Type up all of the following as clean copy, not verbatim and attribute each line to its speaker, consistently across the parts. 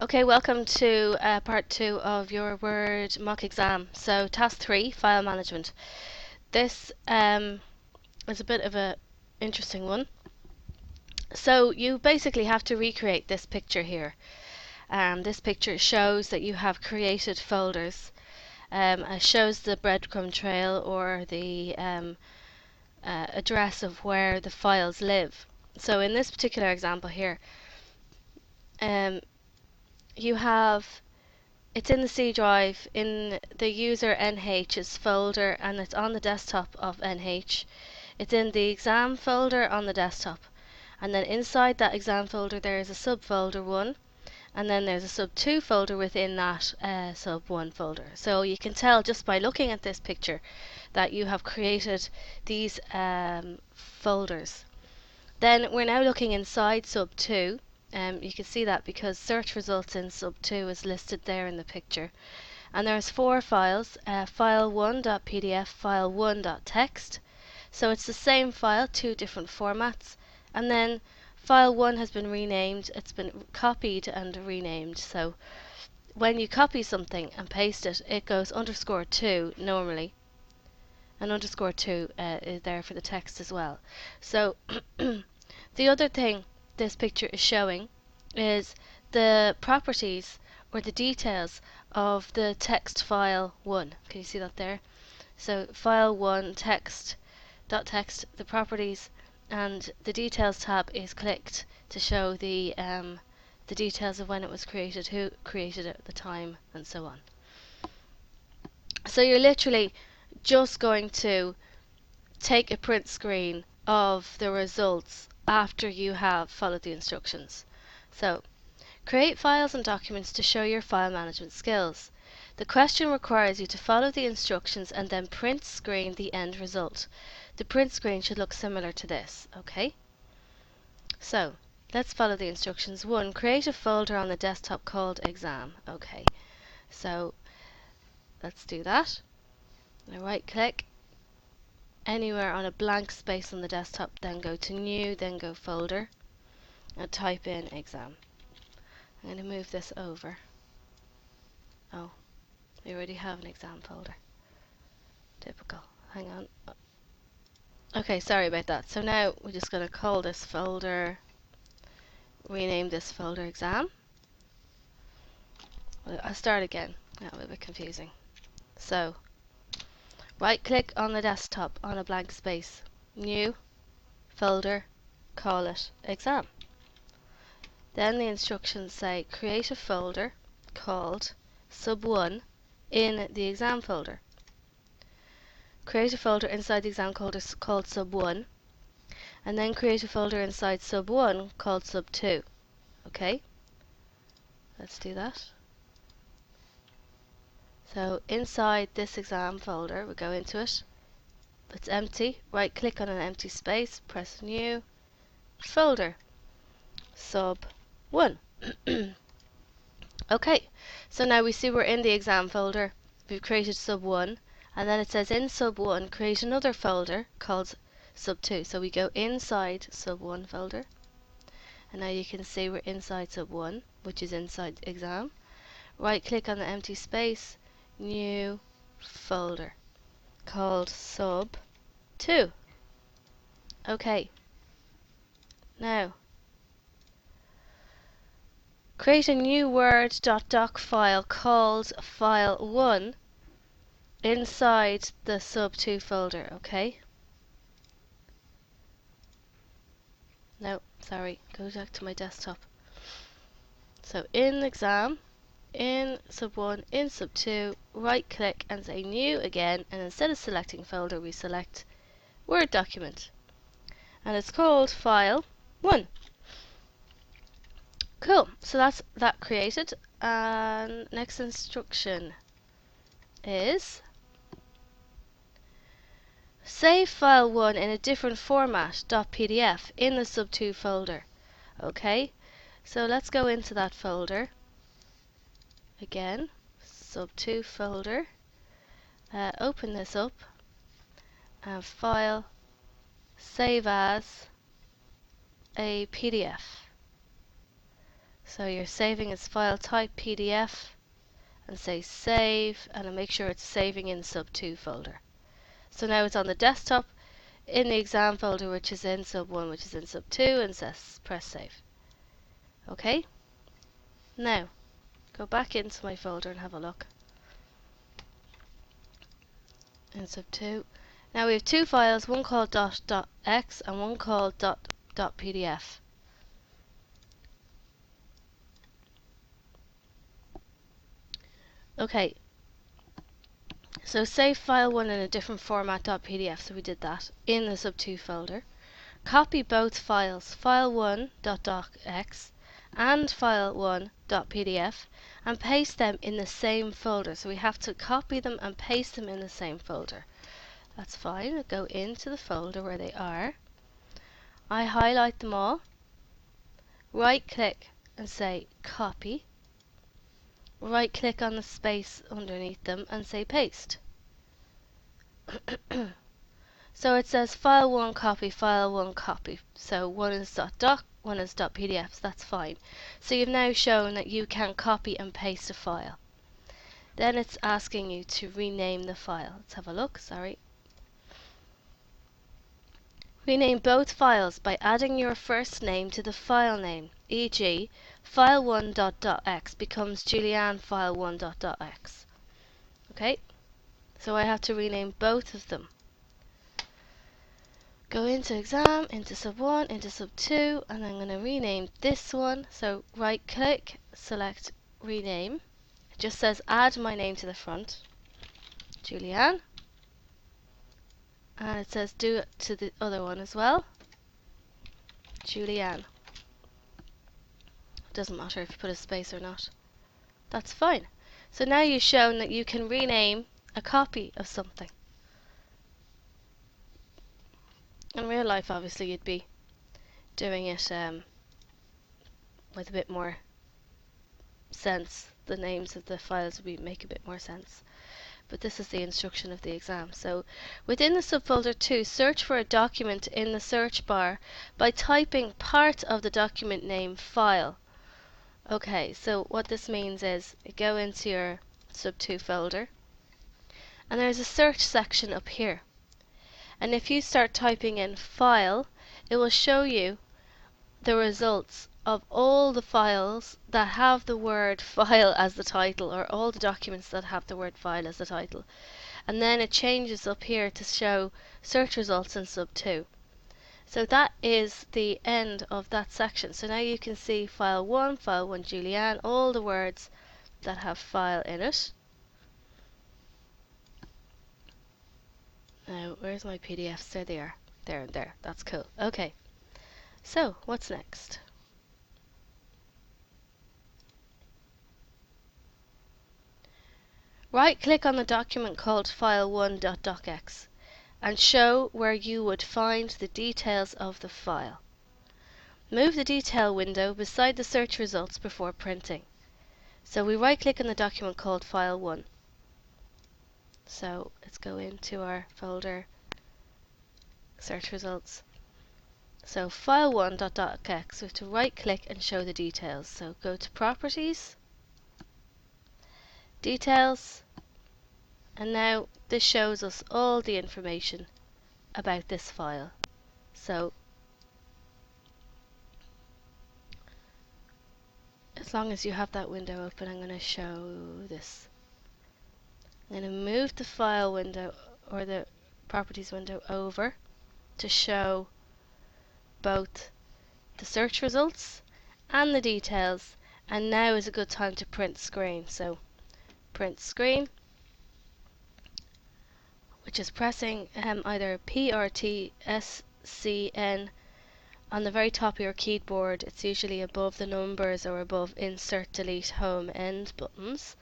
Speaker 1: Okay, welcome to part 2 of your Word mock exam. So task 3, file management. This is a bit of a interesting one. So you basically have to recreate this picture here. This picture shows that you have created folders. It shows the breadcrumb trail or the address of where the files live. So in this particular example here, you have it's in the C drive in the user NH's folder, and it's on the desktop of NH. It's in the exam folder on the desktop, and then inside that exam folder there is a subfolder 1, and then there's a sub 2 folder within that sub 1 folder. So you can tell just by looking at this picture that you have created these folders. Then we're now looking inside sub 2. You can see that because search results in sub 2 is listed there in the picture. And there's 4 files, file1.pdf, file1.text. So it's the same file, 2 different formats. And then file 1 has been renamed, it's been copied and renamed. So when you copy something and paste it, it goes _2 normally. And _2 is there for the text as well. So the other thing this picture is showing is the properties or the details of the text file 1. Can you see that there? So file 1 text.text, the properties, and the details tab is clicked to show the details of when it was created, who created it at the time, and so on. So you're literally just going to take a print screen of the results after you have followed the instructions. So, create files and documents to show your file management skills. The question requires you to follow the instructions and then print screen the end result. The print screen should look similar to this, okay? So, let's follow the instructions. 1. Create a folder on the desktop called exam. Okay, so let's do that. Now right click anywhere on a blank space on the desktop, then go to new, then go folder, and type in exam. I'm going to move this over. Oh, we already have an exam folder. Typical. Hang on. Okay, sorry about that. So now we're just going to call this folder, rename this folder exam. I'll start again. That was a bit confusing. So, right click on the desktop on a blank space, new, folder, call it exam. Then the instructions say create a folder called sub1 in the exam folder. Create a folder inside the exam folder called sub1, and then create a folder inside sub1 called sub2. Okay, let's do that. So inside this exam folder, we go into it. It's empty. Right click on an empty space, press new, folder, sub1. Okay, so now we see we're in the exam folder. We've created sub1, and then it says in sub1 create another folder called sub2. So we go inside sub1 folder, and now you can see we're inside sub1, which is inside exam. Right click on the empty space, new folder called sub2. Okay, now create a new word.doc file called file1 inside the sub2 folder. Okay, no, sorry, go back to my desktop. So in exam, in sub1, in sub2, right click and say new again, and instead of selecting folder we select Word document, and it's called file 1. Cool, so that's that created, and next instruction is save file 1 in a different format .pdf in the sub2 folder. Okay, so let's go into that folder again, sub2 folder, open this up, and file, save as a PDF. So you're saving as file type PDF and say save, and make sure it's saving in sub2 folder. So now it's on the desktop in the exam folder, which is in sub1, which is in sub2, and says press save. Okay, now go back into my folder and have a look in sub2. Now we have two files, one called .x and one called .pdf. Okay, so save file 1 in a different format .pdf, so we did that in the sub2 folder. Copy both files, file1.docx and file1.pdf, and paste them in the same folder. So we have to copy them and paste them in the same folder. That's fine. Go into the folder where they are. I highlight them all, right click and say copy, right click on the space underneath them and say paste. So it says file 1 copy, file 1 copy. So one is .doc, one is .pdf, so that's fine. So you've now shown that you can copy and paste a file. Then it's asking you to rename the file. Let's have a look, sorry. Rename both files by adding your first name to the file name, e.g. file1.docx becomes Julianne file1.docx. Okay, so I have to rename both of them. Go into exam, into sub1, into sub2, and I'm going to rename this one. So right click, select rename. It just says add my name to the front, Julianne. And it says do it to the other one as well, Julianne. Doesn't matter if you put a space or not. That's fine. So now you've shown that you can rename a copy of something. In real life, obviously, you'd be doing it with a bit more sense. The names of the files would make a bit more sense. But this is the instruction of the exam. So within the subfolder 2, search for a document in the search bar by typing part of the document name file. Okay, so what this means is you go into your sub2 folder and there's a search section up here. And if you start typing in file, it will show you the results of all the files that have the word file as the title, or all the documents that have the word file as the title. And then it changes up here to show search results in sub2. So that is the end of that section. So now you can see file 1 Julianne, all the words that have file in it. Now, where's my PDFs? There they are. There and there. That's cool. Okay. So, what's next? Right-click on the document called file1.docx and show where you would find the details of the file. Move the detail window beside the search results before printing. So we right-click on the document called file1. So let's go into our folder, search results. So file1.docx, we have to right-click and show the details. So go to Properties, Details, and now this shows us all the information about this file. So as long as you have that window open, I'm going to show this. I'm going to move the file window or the properties window over to show both the search results and the details, and now is a good time to print screen. So print screen, which is pressing either P or T S C N on the very top of your keyboard. It's usually above the numbers or above insert, delete, home, end buttons.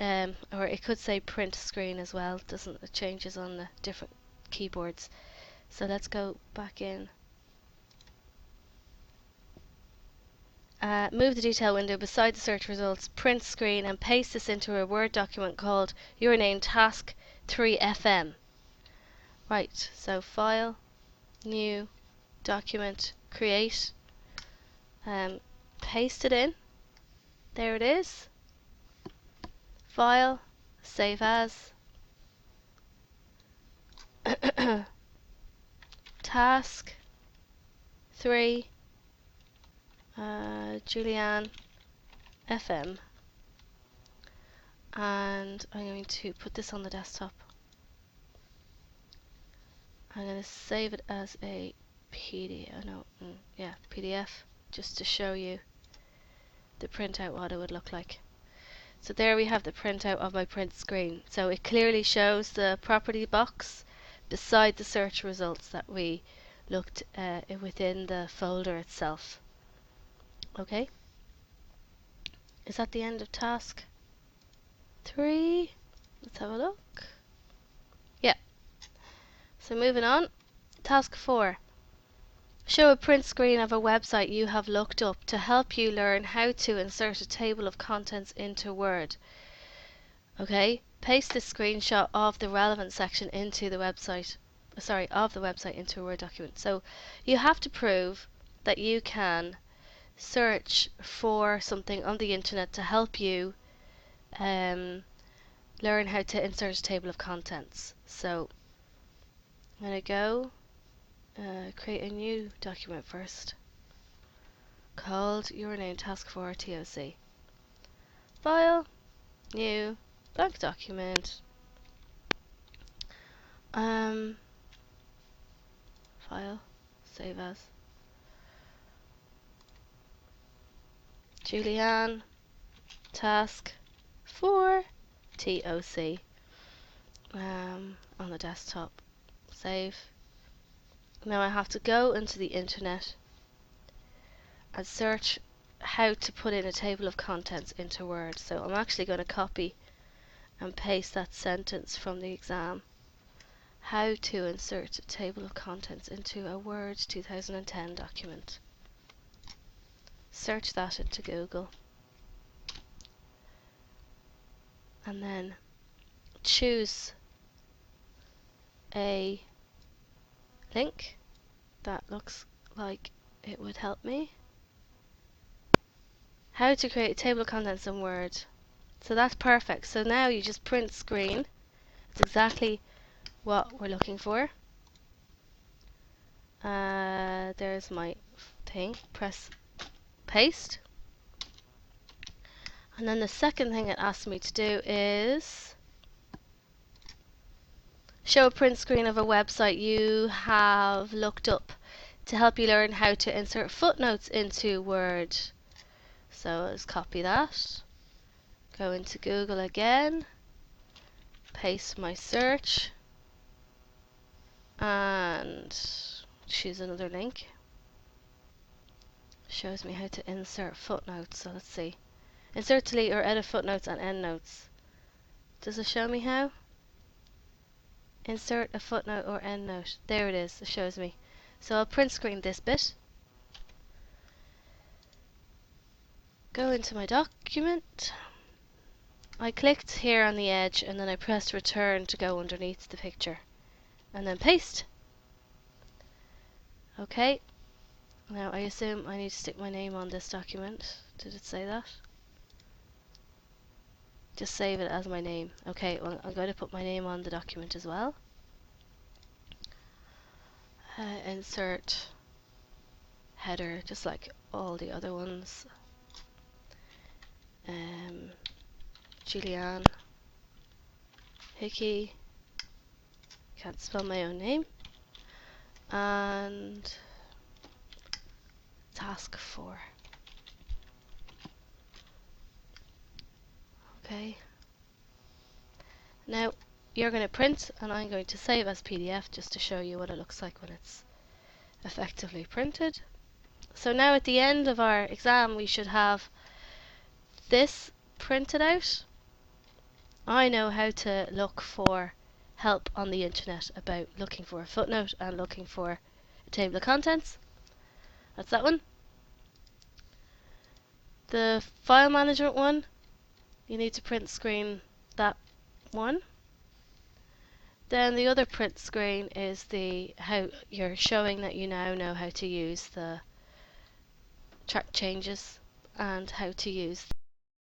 Speaker 1: Or it could say print screen as well. It changes on the different keyboards. So let's go back in. Move the detail window beside the search results, print screen, and paste this into a Word document called your name task 3FM. Right, so file, new, document, create. paste it in. There it is. File, save as. Task 3, Julianne FM. And I'm going to put this on the desktop. I'm going to save it as a PDF, just to show you the printout, what it would look like. So there we have the printout of my print screen. So it clearly shows the property box beside the search results that we looked within the folder itself. Okay, is that the end of task 3? Let's have a look. Yeah, so moving on. Task 4. Show a print screen of a website you have looked up to help you learn how to insert a table of contents into Word. Okay, paste the screenshot of the relevant section into the website. Of the website into a Word document. So you have to prove that you can search for something on the internet to help you learn how to insert a table of contents. So I'm going to go create a new document first called Your Name Task 4 TOC. File, new, blank document. File, save as. Julianne Task 4 TOC. On the desktop. Save. Now I have to go into the internet and search how to put in a table of contents into Word. So I'm actually going to copy and paste that sentence from the exam. How to insert a table of contents into a Word 2010 document. Search that into Google. And then choose a link that looks like it would help me. How to create a table of contents in Word. So that's perfect. So now you just print screen. It's exactly what we're looking for. There's my thing. Press paste. And then the second thing it asks me to do is show a print screen of a website you have looked up to help you learn how to insert footnotes into Word. So let's copy that. Go into Google again. Paste my search. And choose another link. Shows me how to insert footnotes. So let's see. Insert, delete, or edit footnotes and endnotes. Does it show me how? Insert a footnote or endnote. There it is. It shows me. So I'll print screen this bit. Go into my document. I clicked here on the edge and then I pressed return to go underneath the picture. And then paste. Okay. Now I assume I need to stick my name on this document. Did it say that? Just save it as my name. Okay, well I'm going to put my name on the document as well. Insert header, just like all the other ones. Julianne Hickey. Can't spell my own name. And task 4. Okay. Now you're going to print and I'm going to save as PDF just to show you what it looks like when it's effectively printed. So now at the end of our exam we should have this printed out. I know how to look for help on the internet about looking for a footnote and looking for a table of contents. That's that one. The file management one, you need to print screen that one. Then the other print screen is the how you're showing that you now know how to use the track changes and how to use